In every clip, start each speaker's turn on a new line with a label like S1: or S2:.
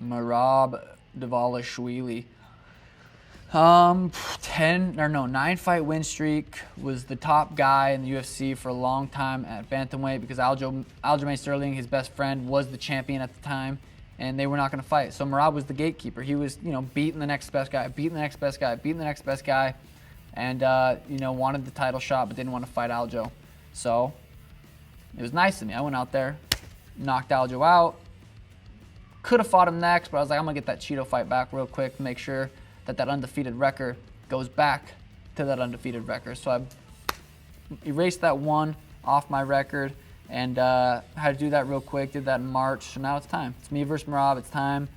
S1: Merab Dvalishvili. 9-fight win streak, was the top guy in the UFC for a long time at bantamweight because Aljamain Sterling, his best friend, was the champion at the time, and they were not going to fight. So Merab was the gatekeeper. He was, beating the next best guy, and wanted the title shot but didn't want to fight Aljo. So it was nice of me. I went out there, knocked Aljo out. Could have fought him next, but I was like, I'm going to get that Cheeto fight back real quick to make sure that undefeated record goes back to that undefeated record. So I erased that one off my record and had to do that real quick. Did that in March. So now it's time. It's me versus Merab. It's time.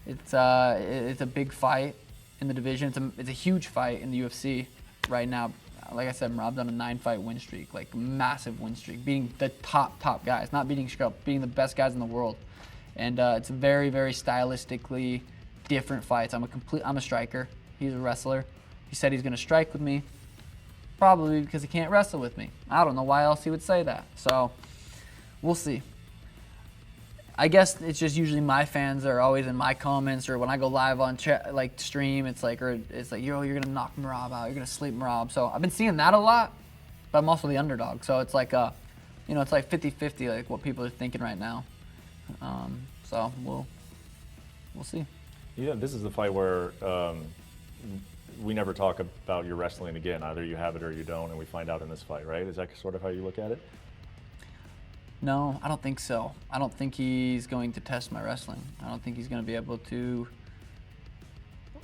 S1: It's a big fight in the division. It's a huge fight in the UFC right now. Like I said, Merab's on a 9-fight win streak, like massive win streak, beating the top guys, not beating scrub, beating the best guys in the world. And it's very, very stylistically different fights. I'm a striker. He's a wrestler. He said he's gonna strike with me, probably because he can't wrestle with me. I don't know why else he would say that. So we'll see. I guess it's just usually my fans are always in my comments, or when I go live on chat, like stream, it's like you're gonna knock Merab out, you're gonna sleep Merab. So I've been seeing that a lot, but I'm also the underdog. So it's like it's like 50-50, like what people are thinking right now. So we'll see.
S2: Yeah, this is the fight where we never talk about your wrestling again. Either you have it or you don't, and we find out in this fight, right? Is that sort of how you look at it?
S1: No, I don't think so. I don't think he's going to test my wrestling. I don't think he's going to be able to,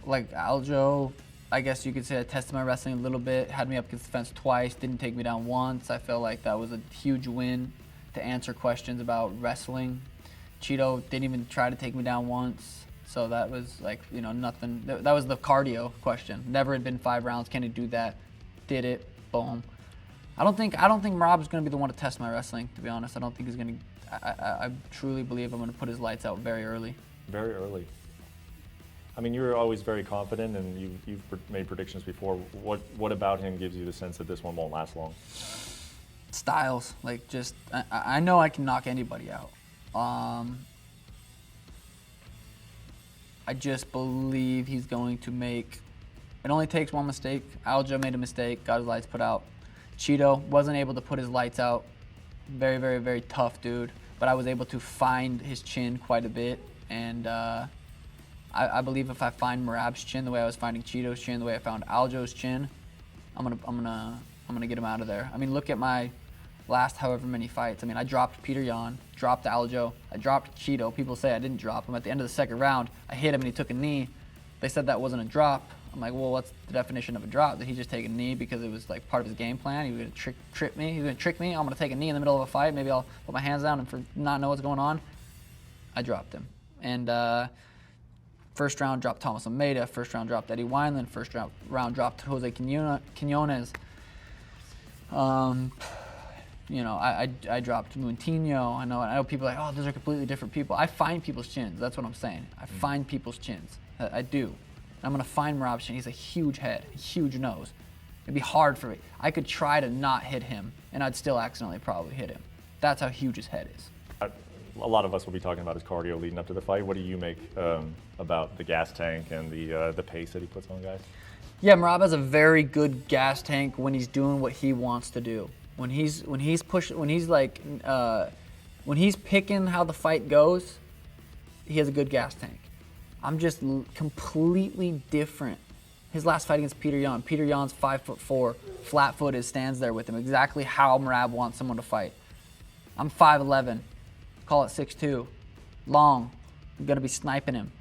S1: like Aljo, I guess you could say I tested my wrestling a little bit, had me up against the fence twice, didn't take me down once. I felt like that was a huge win to answer questions about wrestling. Cheeto didn't even try to take me down once. So that was like, nothing. That was the cardio question. Never had been 5 rounds. Can he do that? Did it. Boom. I don't think Merab's going to be the one to test my wrestling, to be honest. I don't think he's going to. I truly believe I'm going to put his lights out very early.
S2: Very early. I mean, you're always very confident, and you've made predictions before. What about him gives you the sense that this one won't last long?
S1: Styles. Like, just, I know I can knock anybody out. I just believe he's going to make. It only takes one mistake. Aljo made a mistake, got his lights put out. Cheeto wasn't able to put his lights out. Very, very, very tough dude. But I was able to find his chin quite a bit. And I believe if I find Merab's chin the way I was finding Cheeto's chin, the way I found Aljo's chin, I'm gonna get him out of there. I mean, look at my last however many fights. I mean, I dropped Peter Yan, dropped Aljo, I dropped Cheeto. People say I didn't drop him. At the end of the second round, I hit him and he took a knee. They said that wasn't a drop. I'm like, well, what's the definition of a drop? Did he just take a knee because it was like part of his game plan? He was gonna trick me. He was gonna trick me. I'm gonna take a knee in the middle of a fight. Maybe I'll put my hands down and not know what's going on. I dropped him. And first round dropped Thomas Almeida. First round dropped Eddie Wineland. First round dropped Jose Quinones. I dropped Moutinho. I know people are like, oh, those are completely different people. I find people's chins. That's what I'm saying. I find people's chins. I do. I'm going to find Merab's chin. He's a huge head, a huge nose. It'd be hard for me. I could try to not hit him, and I'd still accidentally probably hit him. That's how huge his head is.
S2: A lot of us will be talking about his cardio leading up to the fight. What do you make about the gas tank and the pace that he puts on guys?
S1: Yeah, Merab has a very good gas tank when he's doing what he wants to do. When he's picking how the fight goes, he has a good gas tank. I'm just completely different. His last fight against Peter Yan. Peter Yan's 5'4", flat-footed, stands there with him, exactly how Merab wants someone to fight. I'm 5'11", call it 6'2", long. I'm gonna be sniping him.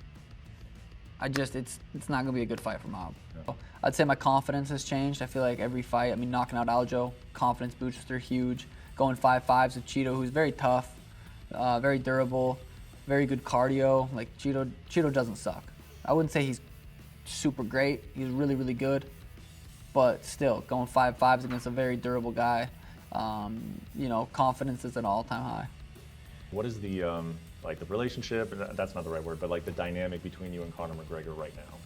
S1: It's not gonna be a good fight for Merab. Yeah. I'd say my confidence has changed. I feel like every fight, knocking out Aljo, confidence booster huge. Going 5'5s with Cheeto, who's very tough, very durable, very good cardio. Like Cheeto doesn't suck. I wouldn't say he's super great. He's really, really good. But still, going 5'5s against a very durable guy, confidence is at an all-time high. What is
S2: the the relationship? That's not the right word, but like the dynamic between you and Conor McGregor right now?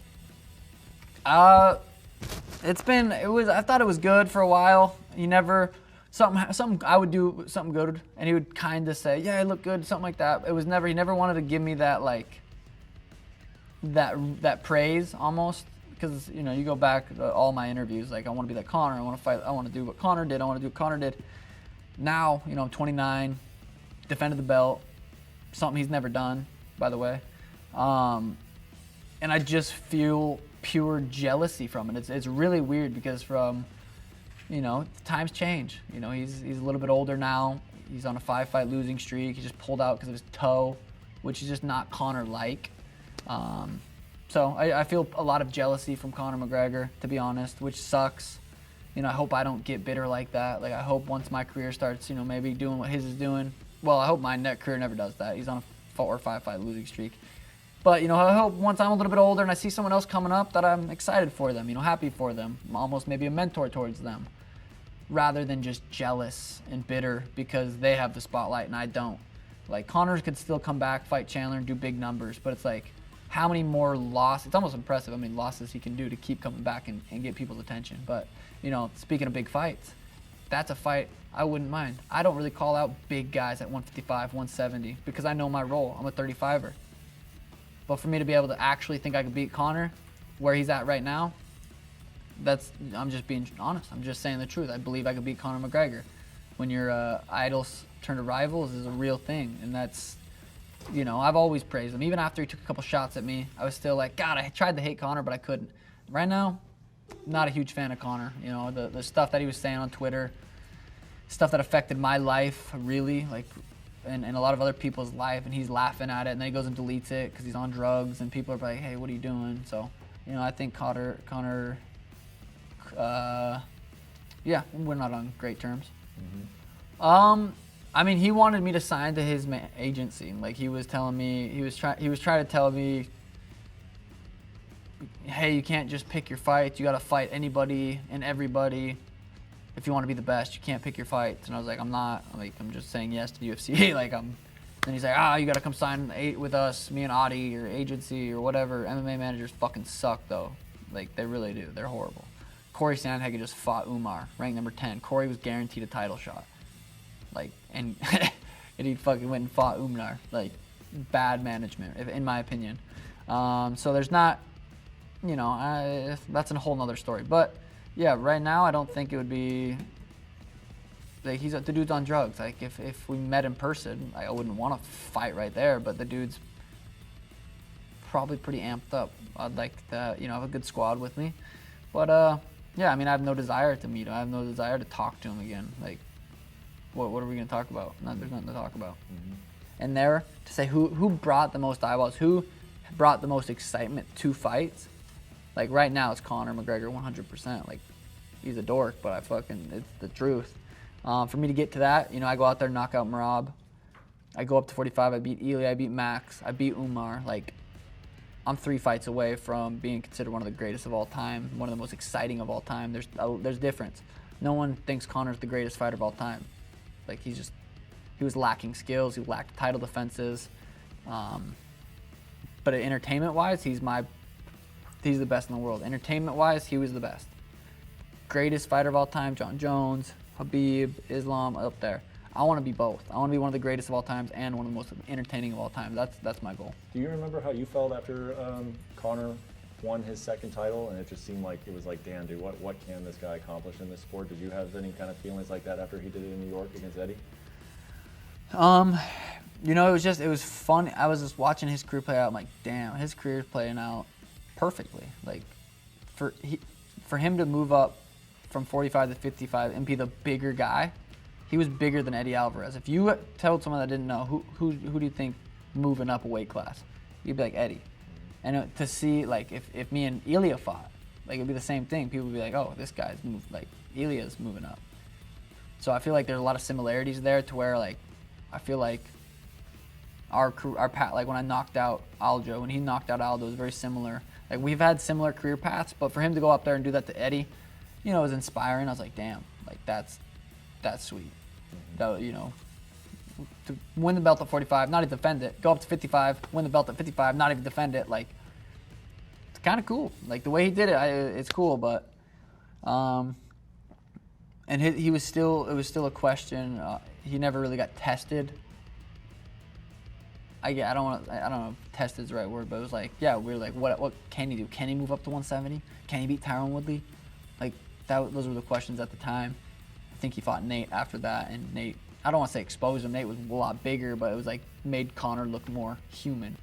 S1: I thought it was good for a while. He never. Something I would do something good, and he would kind of say, "Yeah, I look good," something like that. He never wanted to give me that that praise almost, because you know, you go back to all my interviews, like I want to be like Conor, I want to fight, I want to do what Conor did, I want to do what Conor did. Now, you know, I'm 29, defended the belt, something he's never done, by the way, and I just feel pure jealousy from it. It's really weird because you know, times change. You know, he's a little bit older now. He's on a 5-fight losing streak. He just pulled out because of his toe, which is just not Conor-like. So I feel a lot of jealousy from Conor McGregor, to be honest, which sucks. You know, I hope I don't get bitter like that. Like, I hope once my career starts, you know, maybe doing what his is doing. Well, I hope my career never does that. He's on a 4 or 5-fight losing streak. But, you know, I hope once I'm a little bit older and I see someone else coming up that I'm excited for them, you know, happy for them, almost maybe a mentor towards them, rather than just jealous and bitter because they have the spotlight and I don't. Like, Conor could still come back, fight Chandler, and do big numbers, but it's like, how many more losses? It's almost impressive how many losses he can do to keep coming back and get people's attention. But, you know, speaking of big fights, that's a fight I wouldn't mind. I don't really call out big guys at 155, 170 because I know my role. I'm a 35er. But for me to be able to actually think I could beat Conor where he's at right now, I'm just being honest. I'm just saying the truth. I believe I could beat Conor McGregor. When your idols turn to rivals is a real thing. And that's, you know, I've always praised him. Even after he took a couple shots at me, I was still like, God, I tried to hate Conor, but I couldn't. Right now, not a huge fan of Conor. You know, the stuff that he was saying on Twitter, stuff that affected my life, really, like, and a lot of other people's life, and he's laughing at it, and then he goes and deletes it because he's on drugs, and people are like, hey, what are you doing? So, you know, I think Conor, yeah, we're not on great terms. Mm-hmm. I mean, he wanted me to sign to his agency. Like, he was telling me, he was trying to tell me, hey, you can't just pick your fights. You got to fight anybody and everybody. If you want to be the best, you can't pick your fights. And I was like, I'm just saying yes to the UFC. And he's like, you got to come sign with us, me and Audi, your agency or whatever. MMA managers fucking suck, though. Like, they really do. They're horrible. Corey Sandhagen just fought Umar, ranked number 10. Corey was guaranteed a title shot. Like, and he fucking went and fought Umar. Like, bad management, in my opinion. So there's not, you know, that's a whole nother story. But yeah, right now I don't think it would be, like, the dude's on drugs. Like, if we met in person, I wouldn't want to fight right there, but the dude's probably pretty amped up. I'd like to, you know, have a good squad with me. But yeah, I mean, I have no desire to meet him. I have no desire to talk to him again. Like, what are we going to talk about? There's nothing to talk about. Mm-hmm. And there, to say who brought the most eyeballs, who brought the most excitement to fights, like, right now it's Conor McGregor 100%. Like, he's a dork, but it's the truth. For me to get to that, you know, I go out there and knock out Merab. I go up to 45. I beat Eli. I beat Max. I beat Umar. Like, I'm 3 fights away from being considered one of the greatest of all time, one of the most exciting of all time. There's difference. No one thinks Conor's the greatest fighter of all time. Like, he was lacking skills. He lacked title defenses. But entertainment-wise, he's the best in the world. Entertainment-wise, he was the best. Greatest fighter of all time, John Jones, Khabib, Islam, up there. I want to be both. I want to be one of the greatest of all times and one of the most entertaining of all time. That's my goal.
S2: Do you remember how you felt after Conor won his second title, and it just seemed like it was like, damn, dude, what can this guy accomplish in this sport? Did you have any kind of feelings like that after he did it in New York against Eddie?
S1: You know, it was fun. I was just watching his career play out. I'm like, damn, his career's playing out perfectly. Like, for him to move up from 45 to 55 and be the bigger guy, he was bigger than Eddie Alvarez. If you told someone that didn't know, who do you think moving up a weight class? You'd be like, Eddie. And to see, like, if me and Ilya fought, like, it'd be the same thing. People would be like, oh, this guy's like, Ilya's moving up. So I feel like there's a lot of similarities there to where, like, I feel like our path, like when I knocked out Aljo, when he knocked out Aldo, was very similar. Like, we've had similar career paths, but for him to go up there and do that to Eddie, you know, it was inspiring. I was like, damn, like, that's sweet. Mm-hmm. That, you know, to win the belt at 45, not even defend it. Go up to 55, win the belt at 55, not even defend it. Like, it's kind of cool. Like, the way he did it, it's cool. But, and it was still a question. He never really got tested I don't know if test is the right word, but it was like, yeah, we were like, what can he do? Can he move up to 170? Can he beat Tyron Woodley? Like, those were the questions at the time. I think he fought Nate after that, and Nate, I don't want to say exposed him. Nate was a lot bigger, but it was like made Conor look more human.